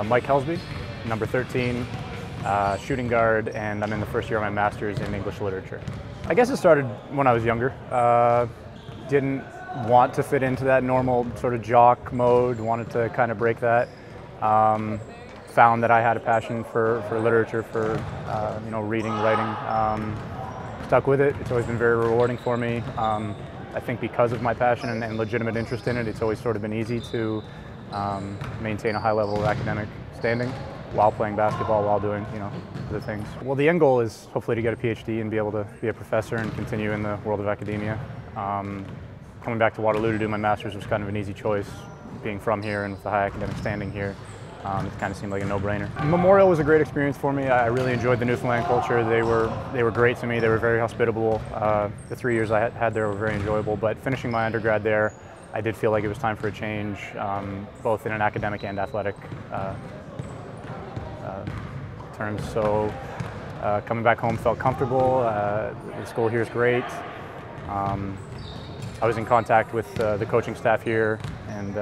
Mike Helsby, number 13, shooting guard, and I'm in the first year of my master's in English literature. I guess it started when I was younger. Didn't want to fit into that normal sort of jock mode, wanted to kind of break that. Found that I had a passion for literature, for reading, writing. Stuck with it. It's always been very rewarding for me. I think because of my passion and legitimate interest in it, it's always sort of been easy to maintain a high level of academic standing while playing basketball, while doing other things. Well, the end goal is hopefully to get a Ph.D. and be able to be a professor and continue in the world of academia. Coming back to Waterloo to do my master's was kind of an easy choice, being from here and with the high academic standing here. It kind of seemed like a no-brainer. Memorial was a great experience for me. I really enjoyed the Newfoundland culture. They were great to me. They were very hospitable. The 3 years I had there were very enjoyable. But finishing my undergrad there, I did feel like it was time for a change, both in an academic and athletic terms. So coming back home felt comfortable. The school here is great. I was in contact with the coaching staff here, and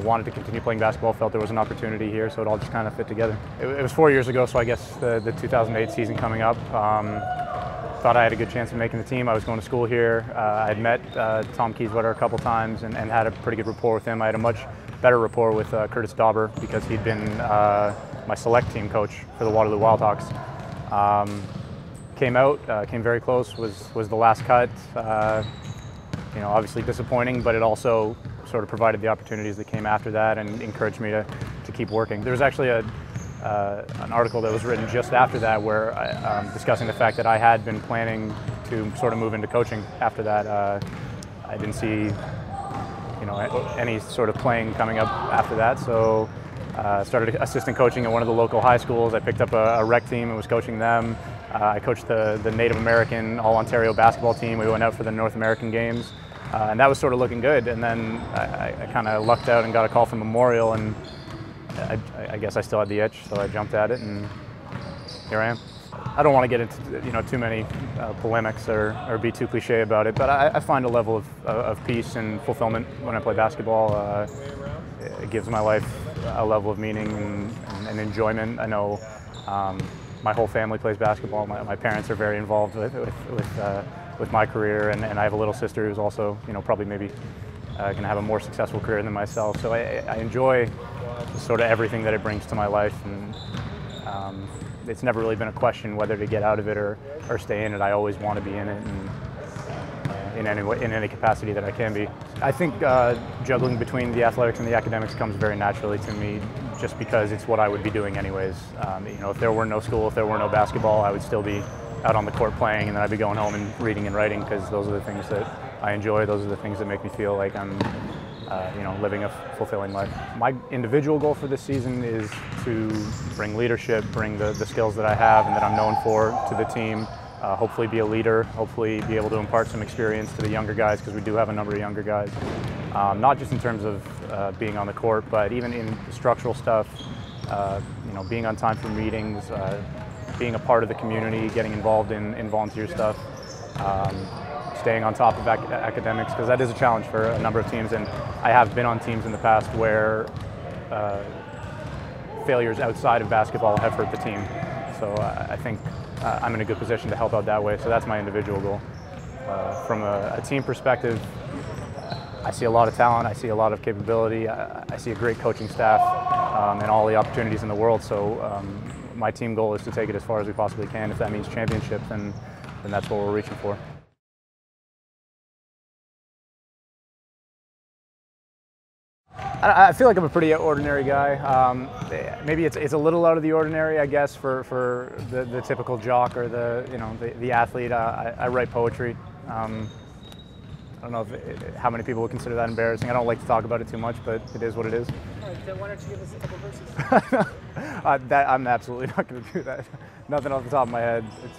wanted to continue playing basketball, felt there was an opportunity here, so it all just kind of fit together. It was 4 years ago, so I guess the 2008 season coming up, thought I had a good chance of making the team. I was going to school here. I had met Tom Kieswetter a couple times and had a pretty good rapport with him. I had a much better rapport with Curtis Dauber because he'd been my select team coach for the Waterloo Wildhawks. Came very close, was the last cut. Obviously disappointing, but it also sort of provided the opportunities that came after that and encouraged me to keep working. There was actually an article that was written just after that where discussing the fact that I had been planning to sort of move into coaching after that. I didn't see any sort of playing coming up after that, so started assistant coaching at one of the local high schools. I picked up a rec team and was coaching them. I coached the Native American All-Ontario basketball team. We went out for the North American games. And that was sort of looking good, and then I kind of lucked out and got a call from Memorial, and I guess I still had the itch, so I jumped at it, and here I am. I don't want to get into too many polemics or be too cliche about it, but I find a level of peace and fulfillment when I play basketball. It gives my life a level of meaning and enjoyment. I know my whole family plays basketball. My parents are very involved with my career, and I have a little sister who's also, probably maybe going to have a more successful career than myself. So I enjoy sort of everything that it brings to my life, and it's never really been a question whether to get out of it or stay in it. I always want to be in it, and in any capacity that I can be. I think juggling between the athletics and the academics comes very naturally to me, just because it's what I would be doing anyways. If there were no school, if there were no basketball, I would still be out on the court playing, and then I'd be going home and reading and writing, because those are the things that I enjoy. Those are the things that make me feel like I'm living a fulfilling life. My individual goal for this season is to bring leadership, bring the skills that I have and that I'm known for to the team. Hopefully be a leader, hopefully be able to impart some experience to the younger guys, because we do have a number of younger guys. Not just in terms of being on the court, but even in the structural stuff, being on time for meetings, being a part of the community, getting involved in volunteer stuff, staying on top of academics, because that is a challenge for a number of teams, and I have been on teams in the past where failures outside of basketball have hurt the team. So I think I'm in a good position to help out that way, so that's my individual goal. From a team perspective, I see a lot of talent, I see a lot of capability, I see a great coaching staff and all the opportunities in the world, so my team goal is to take it as far as we possibly can. If that means championship, then that's what we're reaching for. I feel like I'm a pretty ordinary guy. Maybe it's a little out of the ordinary, I guess, for the typical jock or the athlete. I write poetry. I don't know how many people would consider that embarrassing. I don't like to talk about it too much, but it is what it is. All right, then why don't you give us a couple verses? I'm absolutely not going to do that. Nothing off the top of my head. It's